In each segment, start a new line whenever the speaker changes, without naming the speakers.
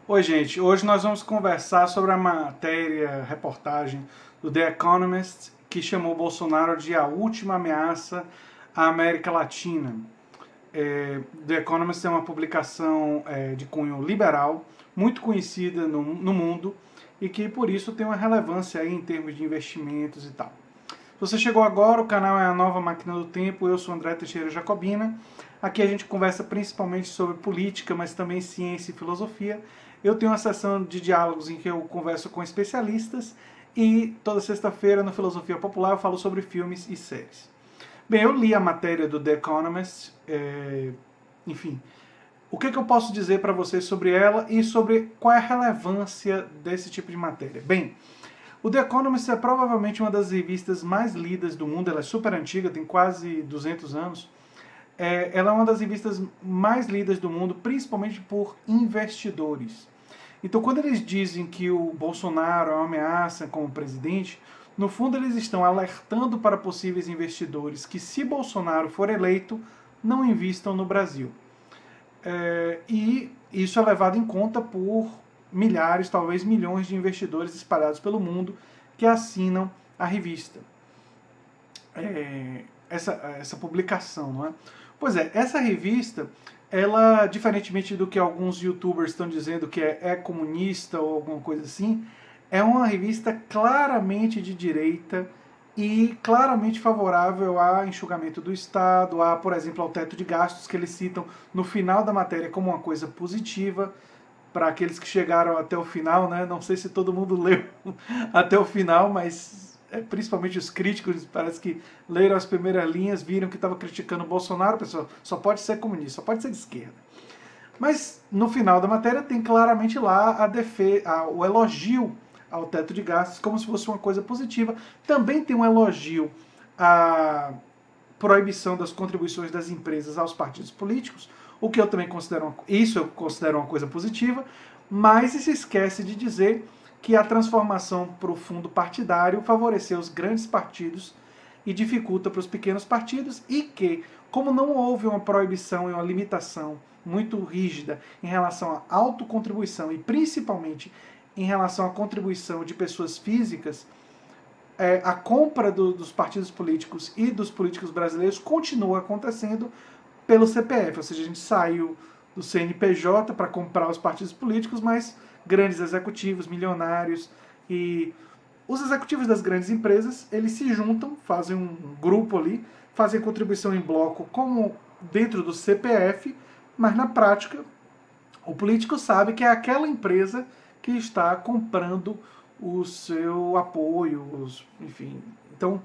Oi, gente. Hoje nós vamos conversar sobre a matéria, reportagem do The Economist, que chamou Bolsonaro de a última ameaça à América Latina. The Economist é uma publicação de cunho liberal, muito conhecida no mundo e que, por isso, tem uma relevância aí em termos de investimentos e tal. Se você chegou agora, o canal é a Nova Máquina do Tempo, eu sou André Teixeira Jacobina. Aqui a gente conversa principalmente sobre política, mas também ciência e filosofia. Eu tenho uma sessão de diálogos em que eu converso com especialistas e toda sexta-feira no Filosofia Popular eu falo sobre filmes e séries. Bem, eu li a matéria do The Economist, enfim, o que eu posso dizer para vocês sobre ela e sobre qual é a relevância desse tipo de matéria? Bem, o The Economist é provavelmente uma das revistas mais lidas do mundo, ela é super antiga, tem quase 200 anos. Ela é uma das revistas mais lidas do mundo, principalmente por investidores. Então, quando eles dizem que o Bolsonaro é uma ameaça como presidente, no fundo eles estão alertando para possíveis investidores que, se Bolsonaro for eleito, não invistam no Brasil. E isso é levado em conta por milhares, talvez milhões de investidores espalhados pelo mundo que assinam a revista. Essa publicação, não é? Pois é, essa revista, ela, diferentemente do que alguns youtubers estão dizendo que é comunista ou alguma coisa assim, é uma revista claramente de direita e claramente favorável a enxugamento do Estado, a, por exemplo, ao teto de gastos, que eles citam no final da matéria como uma coisa positiva para aqueles que chegaram até o final, né? Não sei se todo mundo leu até o final, mas principalmente os críticos, parece que leram as primeiras linhas, viram que estava criticando o Bolsonaro, pessoal, só pode ser comunista, só pode ser de esquerda. Mas no final da matéria tem claramente lá o elogio ao teto de gastos como se fosse uma coisa positiva. Também tem um elogio à proibição das contribuições das empresas aos partidos políticos, o que eu também considero uma coisa positiva, mas se esquece de dizer que a transformação para o fundo partidário favoreceu os grandes partidos e dificulta para os pequenos partidos, e que, como não houve uma proibição e uma limitação muito rígida em relação à autocontribuição e principalmente em relação à contribuição de pessoas físicas, a compra dos partidos políticos e dos políticos brasileiros continua acontecendo pelo CPF, ou seja, a gente saiu do CNPJ para comprar os partidos políticos, mas grandes executivos, milionários e os executivos das grandes empresas, eles se juntam, fazem um grupo ali, fazem contribuição em bloco como dentro do CPF, mas na prática o político sabe que é aquela empresa que está comprando o seu apoio, enfim. Então,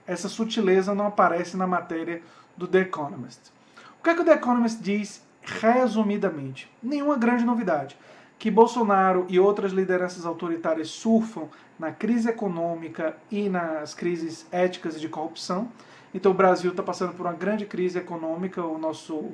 essa sutileza não aparece na matéria do The Economist. O que é que o The Economist diz resumidamente? Nenhuma grande novidade. Que Bolsonaro e outras lideranças autoritárias surfam na crise econômica e nas crises éticas e de corrupção. Então o Brasil está passando por uma grande crise econômica, o nosso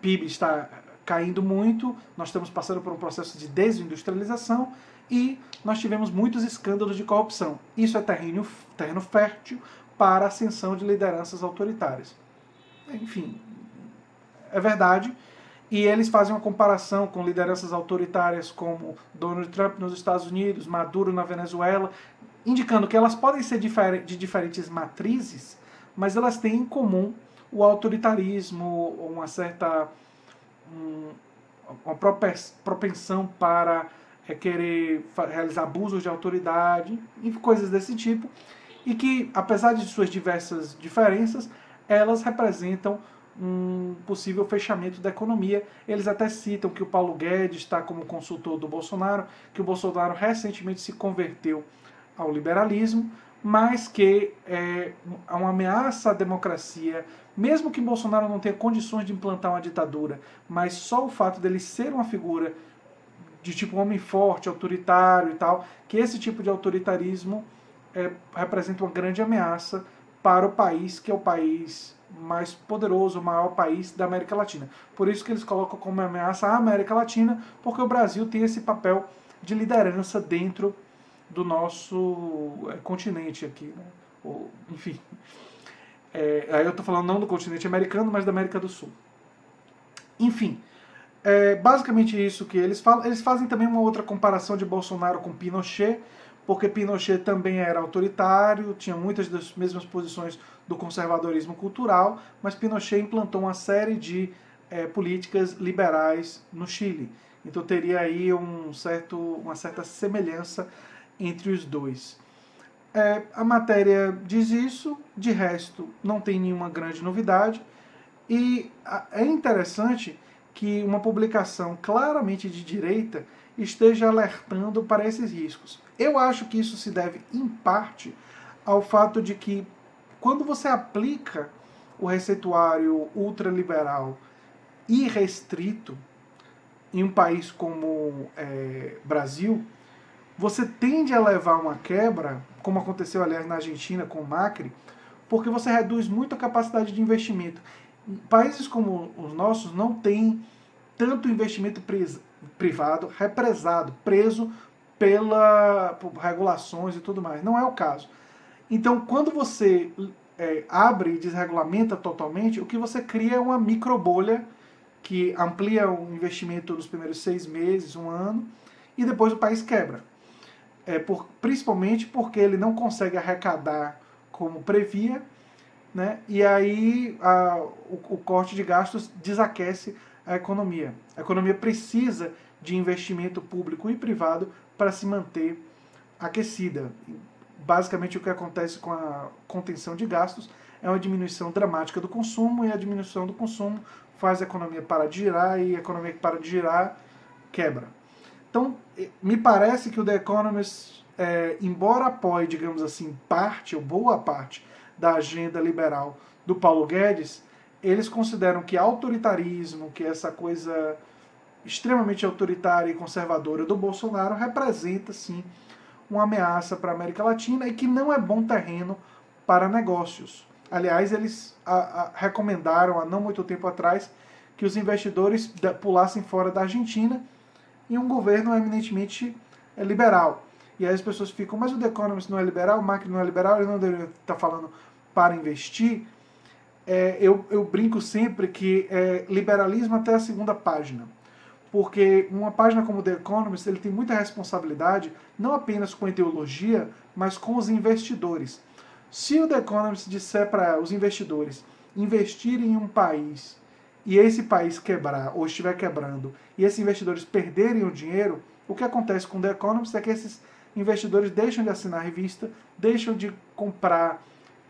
PIB está caindo muito, nós estamos passando por um processo de desindustrialização e nós tivemos muitos escândalos de corrupção. Isso é terreno fértil para a ascensão de lideranças autoritárias. Enfim, é verdade. E eles fazem uma comparação com lideranças autoritárias como Donald Trump nos Estados Unidos, Maduro na Venezuela, indicando que elas podem ser de diferentes matrizes, mas elas têm em comum o autoritarismo, uma certa uma propensão para querer realizar abusos de autoridade e coisas desse tipo, e que, apesar de suas diversas diferenças, elas representam um possível fechamento da economia. Eles até citam que o Paulo Guedes está como consultor do Bolsonaro, que o Bolsonaro recentemente se converteu ao liberalismo, mas que é uma ameaça à democracia, mesmo que Bolsonaro não tenha condições de implantar uma ditadura, mas só o fato dele ser uma figura de tipo homem forte, autoritário e tal, que esse tipo de autoritarismo representa uma grande ameaça para o país, que é o país mais poderoso, o maior país da América Latina. Por isso que eles colocam como ameaça a América Latina, porque o Brasil tem esse papel de liderança dentro do nosso continente aqui, né? Enfim, aí eu estou falando não do continente americano, mas da América do Sul. Enfim, É basicamente isso que eles falam. Eles fazem também uma outra comparação de Bolsonaro com Pinochet, porque Pinochet também era autoritário, tinha muitas das mesmas posições do conservadorismo cultural, mas Pinochet implantou uma série de políticas liberais no Chile. Então teria aí uma certa semelhança entre os dois. A matéria diz isso, de resto não tem nenhuma grande novidade. E é interessante que uma publicação claramente de direita esteja alertando para esses riscos. Eu acho que isso se deve, em parte, ao fato de que, quando você aplica o receituário ultraliberal irrestrito em um país como Brasil, você tende a levar uma quebra, como aconteceu, aliás, na Argentina com o Macri, porque você reduz muito a capacidade de investimento. Países como os nossos não têm tanto investimento privado represado, preso por regulações e tudo mais. Não é o caso. Então, quando você abre e desregulamenta totalmente, o que você cria é uma microbolha que amplia o investimento nos primeiros 6 meses, um ano, e depois o país quebra. Principalmente porque ele não consegue arrecadar como previa, né? E aí o corte de gastos desaquece a economia. A economia precisa de investimento público e privado para se manter aquecida. Basicamente o que acontece com a contenção de gastos é uma diminuição dramática do consumo, e a diminuição do consumo faz a economia parar de girar, e a economia que para de girar quebra. Então, me parece que o The Economist, embora apoie, digamos assim, parte ou boa parte da agenda liberal do Paulo Guedes, eles consideram que autoritarismo, que essa coisa extremamente autoritária e conservadora do Bolsonaro representa, sim, uma ameaça para a América Latina e que não é bom terreno para negócios. Aliás, eles recomendaram há não muito tempo atrás que os investidores pulassem fora da Argentina, e um governo eminentemente liberal. E aí as pessoas ficam, mas o The Economist não é liberal, o Macri não é liberal, ele não deveria estar falando para investir. Eu brinco sempre que é liberalismo até a segunda página. Porque uma página como The Economist, ele tem muita responsabilidade, não apenas com a ideologia, mas com os investidores. Se o The Economist disser para os investidores investirem em um país e esse país quebrar ou estiver quebrando e esses investidores perderem o dinheiro, o que acontece com o The Economist é que esses investidores deixam de assinar a revista, deixam de comprar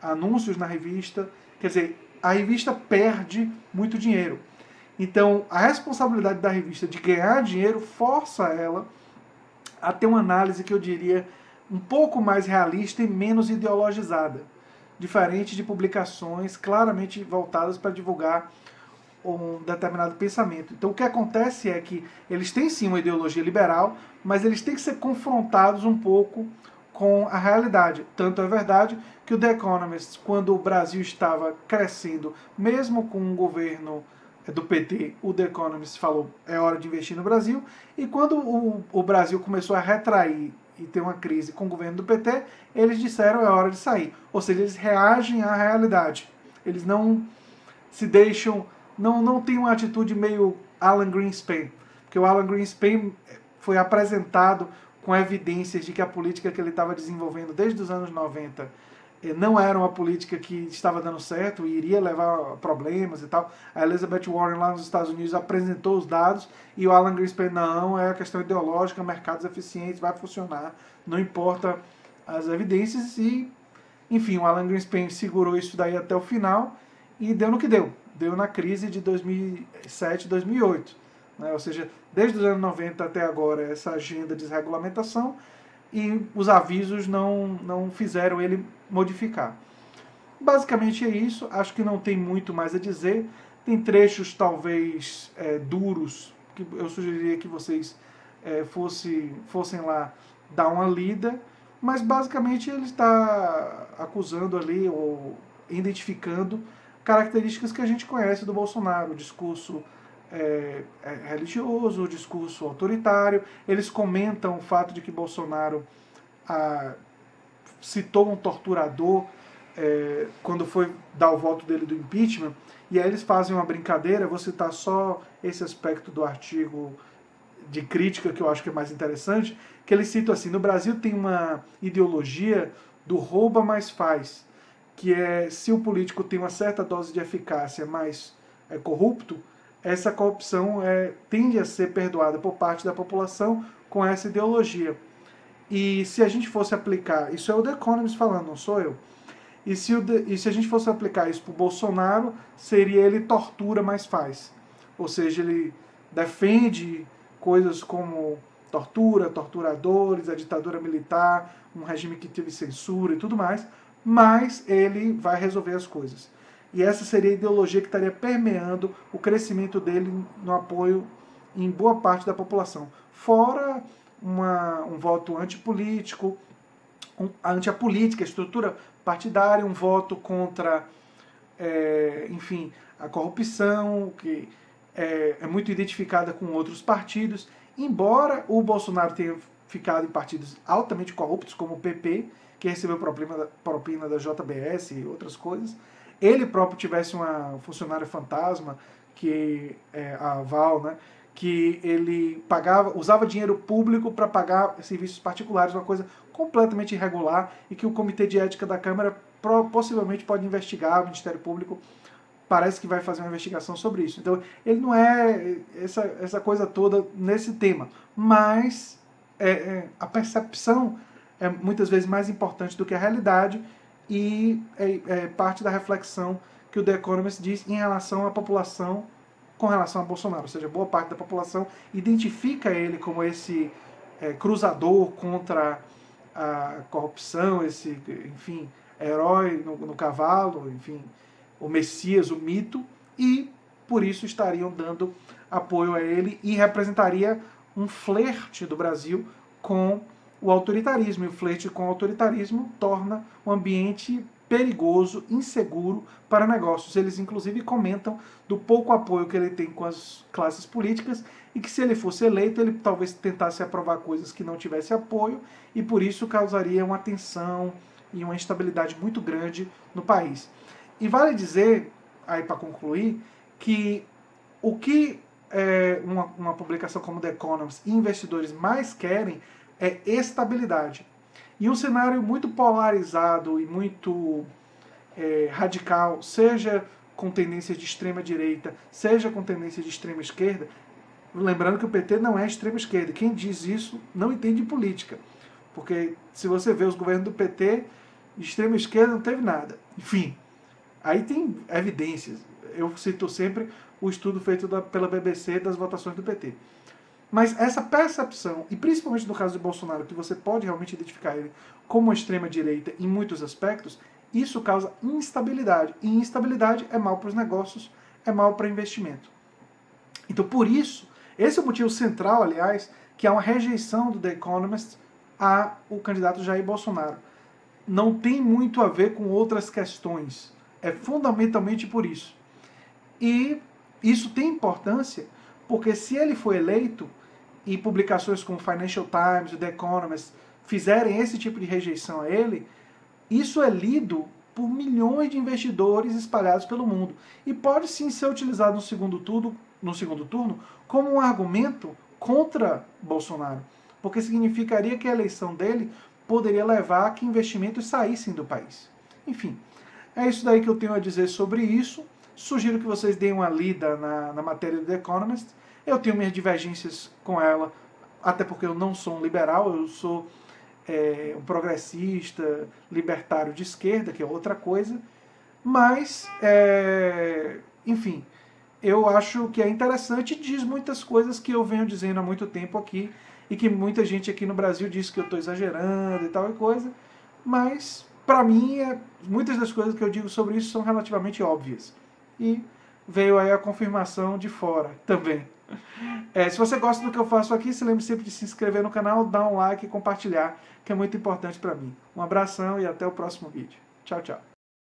anúncios na revista, quer dizer, a revista perde muito dinheiro. Então, a responsabilidade da revista de ganhar dinheiro força ela a ter uma análise que eu diria um pouco mais realista e menos ideologizada, diferente de publicações claramente voltadas para divulgar um determinado pensamento. Então o que acontece é que eles têm sim uma ideologia liberal, mas eles têm que ser confrontados um pouco com a realidade. Tanto é verdade que o The Economist, quando o Brasil estava crescendo, mesmo com um governo do PT, o The Economist falou, é hora de investir no Brasil, e quando o Brasil começou a retrair e ter uma crise com o governo do PT, eles disseram, é hora de sair. Ou seja, eles reagem à realidade. Eles não se deixam, não tem uma atitude meio Alan Greenspan, porque o Alan Greenspan foi apresentado com evidências de que a política que ele estava desenvolvendo desde os anos 90 não era uma política que estava dando certo e iria levar problemas e tal. A Elizabeth Warren lá nos Estados Unidos apresentou os dados e o Alan Greenspan, não, é questão ideológica, mercados eficientes, vai funcionar, não importa as evidências. E, enfim, o Alan Greenspan segurou isso daí até o final e deu no que deu. Deu na crise de 2007, 2008. Né? Ou seja, desde os anos 90 até agora, essa agenda de desregulamentação, e os avisos não fizeram ele modificar. Basicamente é isso, acho que não tem muito mais a dizer. Tem trechos talvez duros, que eu sugeriria que vocês fossem lá dar uma lida, mas basicamente ele está acusando ali, ou identificando características que a gente conhece do Bolsonaro, o discurso religioso, o discurso autoritário. Eles comentam o fato de que Bolsonaro citou um torturador quando foi dar o voto dele do impeachment, e aí eles fazem uma brincadeira, vou citar só esse aspecto do artigo de crítica que eu acho que é mais interessante, que eles citam assim: no Brasil tem uma ideologia do rouba mais faz, que é, se o político tem uma certa dose de eficácia, mas é corrupto, essa corrupção tende a ser perdoada por parte da população com essa ideologia. E se a gente fosse aplicar, isso é o The Economist falando, não sou eu, e se a gente fosse aplicar isso para o Bolsonaro, seria ele tortura mais faz. Ou seja, ele defende coisas como tortura, torturadores, a ditadura militar, um regime que teve censura e tudo mais, mas ele vai resolver as coisas. E essa seria a ideologia que estaria permeando o crescimento dele no apoio em boa parte da população. Fora um voto antipolítico, anti-política, estrutura partidária, um voto contra, enfim, a corrupção, que é muito identificada com outros partidos, embora o Bolsonaro tenha ficado em partidos altamente corruptos, como o PP, que recebeu propina da JBS e outras coisas. Ele próprio tivesse uma funcionária fantasma, que é a Val, né, que ele usava dinheiro público para pagar serviços particulares, uma coisa completamente irregular, e que o Comitê de Ética da Câmara possivelmente pode investigar, o Ministério Público parece que vai fazer uma investigação sobre isso. Então, ele não é essa coisa toda nesse tema, mas a percepção é muitas vezes mais importante do que a realidade, e é parte da reflexão que o The Economist diz em relação à população com relação a Bolsonaro. Ou seja, boa parte da população identifica ele como esse cruzador contra a corrupção, esse, enfim, herói no cavalo, enfim, o Messias, o mito, e por isso estariam dando apoio a ele, e representaria um flerte do Brasil com o autoritarismo, e o flerte com o autoritarismo torna o ambiente perigoso, inseguro para negócios. Eles inclusive comentam do pouco apoio que ele tem com as classes políticas, e que se ele fosse eleito, ele talvez tentasse aprovar coisas que não tivesse apoio, e por isso causaria uma tensão e uma instabilidade muito grande no país. E vale dizer, aí para concluir, que o que uma publicação como The Economist e investidores mais querem é estabilidade. E um cenário muito polarizado e muito radical, seja com tendências de extrema direita, seja com tendências de extrema esquerda, lembrando que o PT não é extrema esquerda. Quem diz isso não entende política. Porque se você vê os governos do PT, de extrema esquerda não teve nada. Enfim, aí tem evidências. Eu cito sempre o estudo feito pela BBC das votações do PT. Mas essa percepção, e principalmente no caso de Bolsonaro, que você pode realmente identificar ele como extrema-direita em muitos aspectos, isso causa instabilidade. E instabilidade é mal para os negócios, é mal para investimento. Então, por isso, esse é o motivo central, aliás, que há uma rejeição do The Economist ao candidato Jair Bolsonaro. Não tem muito a ver com outras questões. É fundamentalmente por isso. E isso tem importância, porque se ele for eleito, e publicações como Financial Times e The Economist fizerem esse tipo de rejeição a ele, isso é lido por milhões de investidores espalhados pelo mundo. E pode sim ser utilizado no segundo turno como um argumento contra Bolsonaro, porque significaria que a eleição dele poderia levar a que investimentos saíssem do país. Enfim, é isso daí que eu tenho a dizer sobre isso. Sugiro que vocês deem uma lida na matéria do The Economist. Eu tenho minhas divergências com ela, até porque eu não sou um liberal, eu sou um progressista, libertário de esquerda, que é outra coisa. Mas, enfim, eu acho que é interessante e diz muitas coisas que eu venho dizendo há muito tempo aqui, e que muita gente aqui no Brasil diz que eu estou exagerando e tal e coisa, mas, para mim, muitas das coisas que eu digo sobre isso são relativamente óbvias. E veio aí a confirmação de fora também. Se você gosta do que eu faço aqui, se lembre sempre de se inscrever no canal, dar um like e compartilhar, que é muito importante para mim. Um abração e até o próximo vídeo. Tchau, tchau.